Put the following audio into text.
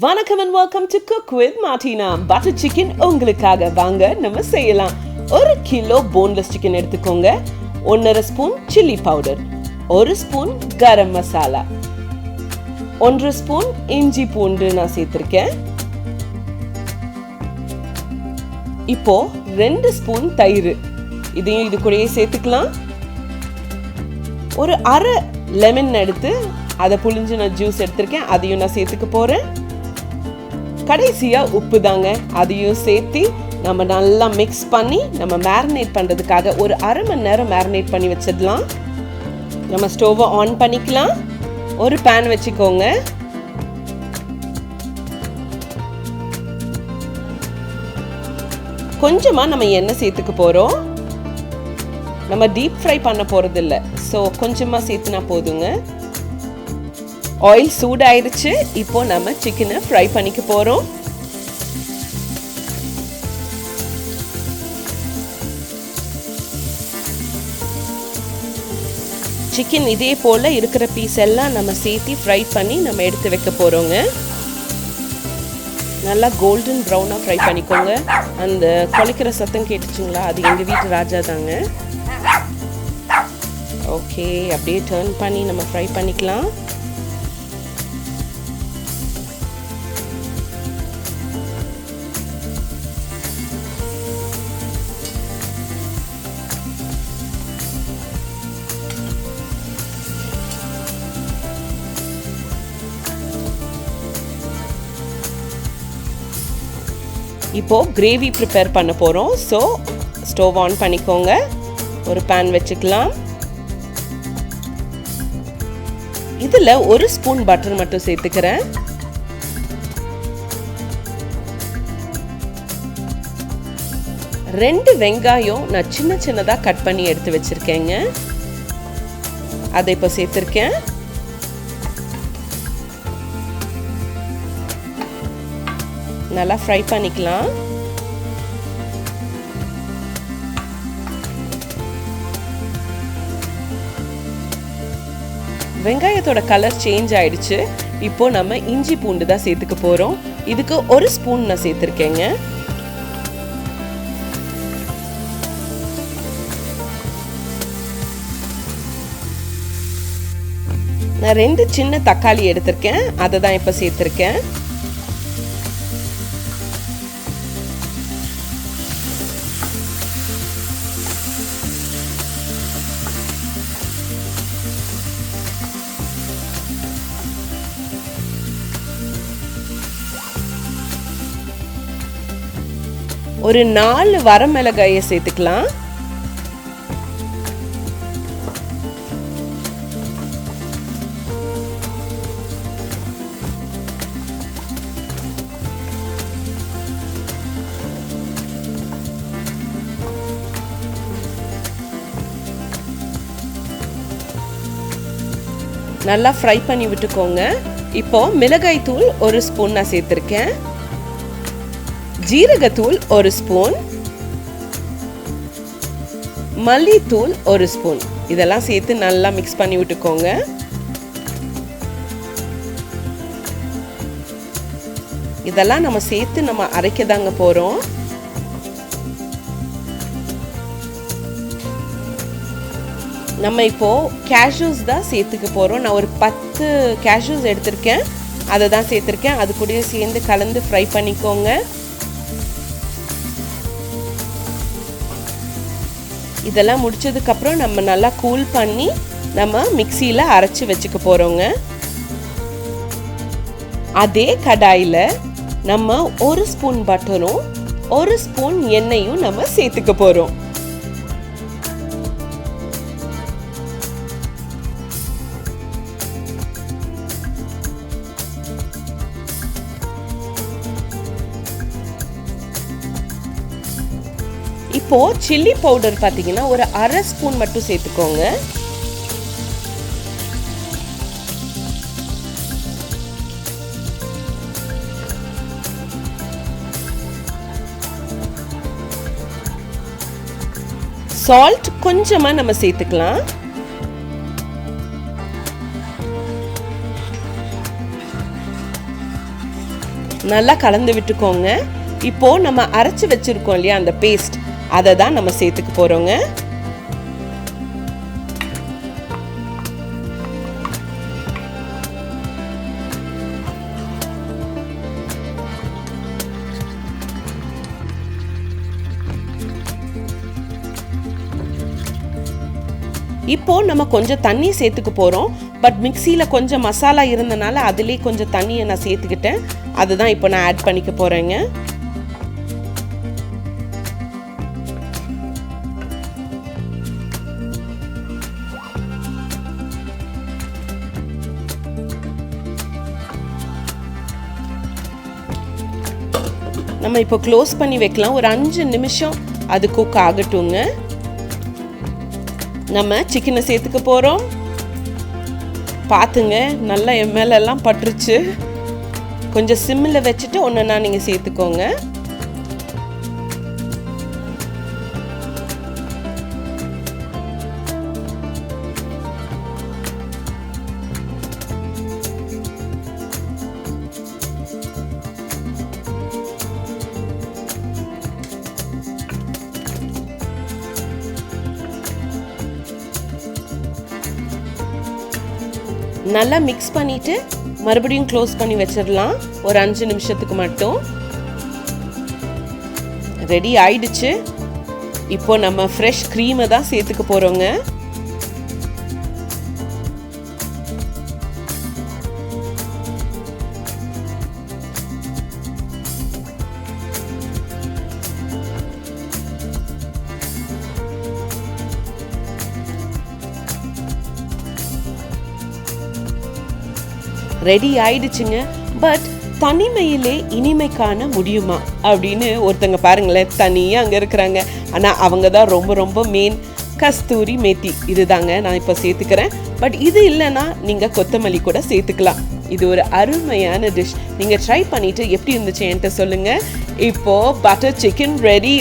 வணக்கம் and welcome to Cook with Martina. Butter chicken உங்களுக்காக வாங்க நம்ம செய்யலாம். 1 கிலோ போன்லெஸ் சிக்கன் எடுத்துக்கோங்க. 1.5 spoon chilli powder, 1 spoon garam masala, 1 spoon இஞ்சி பூண்டு நான் சேர்த்திருக்கேன். இப்போ 2 ஸ்பூன் தயிர், இதையும் இது கூடயே சேர்த்துக்கலாம். ஒரு அரை லெமன் எடுத்து அதை புளிஞ்சு நான் ஜூஸ் எடுத்திருக்கேன், அதையும் நான் சேர்த்துக்க போறேன். கடைசியா உப்பு தாங்க, அதையும் சேர்த்து நம்ம நல்லா மிக்ஸ் பண்ணி நம்ம மேரினேட் பண்றதுக்காக ஒரு அரை மணி நேரம் மேரினேட் பண்ணி வச்சிடலாம். நம்ம ஸ்டோவை ஆன் பண்ணிக்கலாம். ஒரு பேன் வச்சுக்கோங்க. கொஞ்சமா நம்ம எண்ணெய் சேர்த்துக்க போறோம். நம்ம டீப் ஃப்ரை பண்ண போறது இல்லை, ஸோ கொஞ்சமா சேர்த்துனா போதுங்க. ஆயில் சூடாயிருச்சு. இப்போ நம்ம சிக்கனை ஃப்ரை பண்ணிக்க போறோம். சிக்கன் இதே போல இருக்கிற பீஸ் எல்லாம் நம்ம சேர்த்து ஃப்ரை பண்ணி நம்ம எடுத்து வைக்க போறோங்க. நல்லா கோல்டன் ப்ரௌனா ஃப்ரை பண்ணிக்கோங்க. அந்த கொலைக்கிற சத்தம் கேட்டுச்சுங்களா, அது எங்க வீட்டு ராஜா தாங்க. ஓகே, அப்படியே டர்ன் பண்ணி நம்ம ஃப்ரை பண்ணிக்கலாம். இப்போ கிரேவி ப்ரிப்பேர் பண்ண போறோம். ஸோ ஸ்டவ் ஆன் பண்ணிக்கோங்க. ஒரு பேன் வச்சுக்கலாம். இதுல 1 ஸ்பூன் பட்டர் மட்டும் சேர்த்துக்கிறேன். ரெண்டு வெங்காயம் நான் சின்ன சின்னதா கட் பண்ணி எடுத்து வச்சிருக்கேங்க, அதை இப்போ சேர்த்திருக்கேன். நல்லா ஃப்ரை பண்ணிக்கலாம். வெங்காயத்தோட கலர் சேஞ்ச் ஆயிடுச்சு. இப்போ நம்ம இஞ்சி பூண்டு தான் சேர்த்துக்க போறோம். இதுக்கு 1 ஸ்பூன் நான் சேர்த்திருக்கேங்க. நான் 2 சின்ன தக்காளி எடுத்திருக்கேன், அதை தான் இப்போ சேர்த்திருக்கேன். ஒரு 4 வரமிளகாயை சேர்த்துக்கலாம். நல்லா ஃப்ரை பண்ணி விட்டுக்கோங்க. இப்போ மிளகாய் தூள் 1 ஸ்பூன் நான் சேர்த்திருக்கேன். ஜீரகத்தூள் 1 ஸ்பூன், மல்லித்தூள் 1 ஸ்பூன், இதெல்லாம் சேர்த்து நல்லா மிக்ஸ் பண்ணி விட்டுக்கோங்க. இதெல்லாம் நம்ம சேர்த்து நம்ம அரைக்கதாங்க போறோம். நம்ம இப்போ கேஷ்யூஸ் தான் சேர்த்துக்க போறோம். நான் ஒரு 10 கேஷ்யூஸ் எடுத்திருக்கேன், அதை தான் சேர்த்திருக்கேன். அது கூட சேர்ந்து கலந்து ஃப்ரை பண்ணிக்கோங்க. இதெல்லாம் முடிச்சதுக்கு அப்புறம் நம்ம நல்லா கூல் பண்ணி நம்ம மிக்சியில் அரைச்சி வச்சுக்க போறோங்க. அதே கடாயில் நம்ம 1 ஸ்பூன் பட்டரும் 1 ஸ்பூன் எண்ணெயும் நம்ம சேர்த்துக்க போறோம். இப்போ சில்லி பவுடர் பார்த்தீங்கன்னா ஒரு அரை ஸ்பூன் மட்டும் சேர்த்துக்கோங்க. சால்ட் கொஞ்சமா நம்ம சேர்த்துக்கலாம். நல்லா கலந்து விட்டுக்கோங்க. இப்போ நம்ம அரைச்சு வச்சிருக்கோம் இல்லையா அந்த பேஸ்ட், அதை தான் நம்ம சேர்த்துக்க போறோங்க. இப்போ நம்ம கொஞ்சம் தண்ணி சேர்த்துக்க போகிறோம். பட் மிக்சியில் கொஞ்சம் மசாலா இருந்தனால அதுலேயே கொஞ்சம் தண்ணியை நான் சேர்த்துக்கிட்டேன். அதுதான் இப்போ நான் ஆட் பண்ணிக்க போகிறேங்க. நம்ம இப்போ க்ளோஸ் பண்ணி வைக்கலாம். ஒரு 5 நிமிஷம் அது குக் ஆகட்டுங்க. நம்ம சிக்கனை சேர்த்துக்க போகிறோம். பார்த்துங்க, நல்லா என் மேலெல்லாம் பட்டுருச்சு. கொஞ்சம் சிம்மில் வச்சுட்டு ஒன்றுனா நீங்கள் சேர்த்துக்கோங்க. நல்லா மிக்ஸ் பண்ணிட்டு மறுபடியும் க்ளோஸ் பண்ணி வச்சிடலாம் ஒரு 5 நிமிஷத்துக்கு மட்டும். ரெடி ஆயிடுச்சு. இப்போ நம்ம ஃப்ரெஷ் க்ரீமை தான் சேர்த்துக்க போறோங்க. ரெடி ஆயிடுச்சுங்க. பட் தனிமையிலே இனிமை காண முடியுமா அப்படின்னு ஒருத்தங்க பாருங்களேன், தனியாக அங்கே இருக்கிறாங்க. ஆனால் அவங்க தான் ரொம்ப ரொம்ப மெயின். கஸ்தூரி மேத்தி இதுதாங்க நான் இப்போ சேர்த்துக்கிறேன். பட் இது இல்லைன்னா நீங்கள் கொத்தமல்லி கூட சேர்த்துக்கலாம். இது ஒரு அருமையான டிஷ். நீங்கள் ட்ரை பண்ணிவிட்டு எப்படி இருந்துச்சு என்கிட்ட சொல்லுங்கள். இப்போது பட்டர் சிக்கன் ரெடி.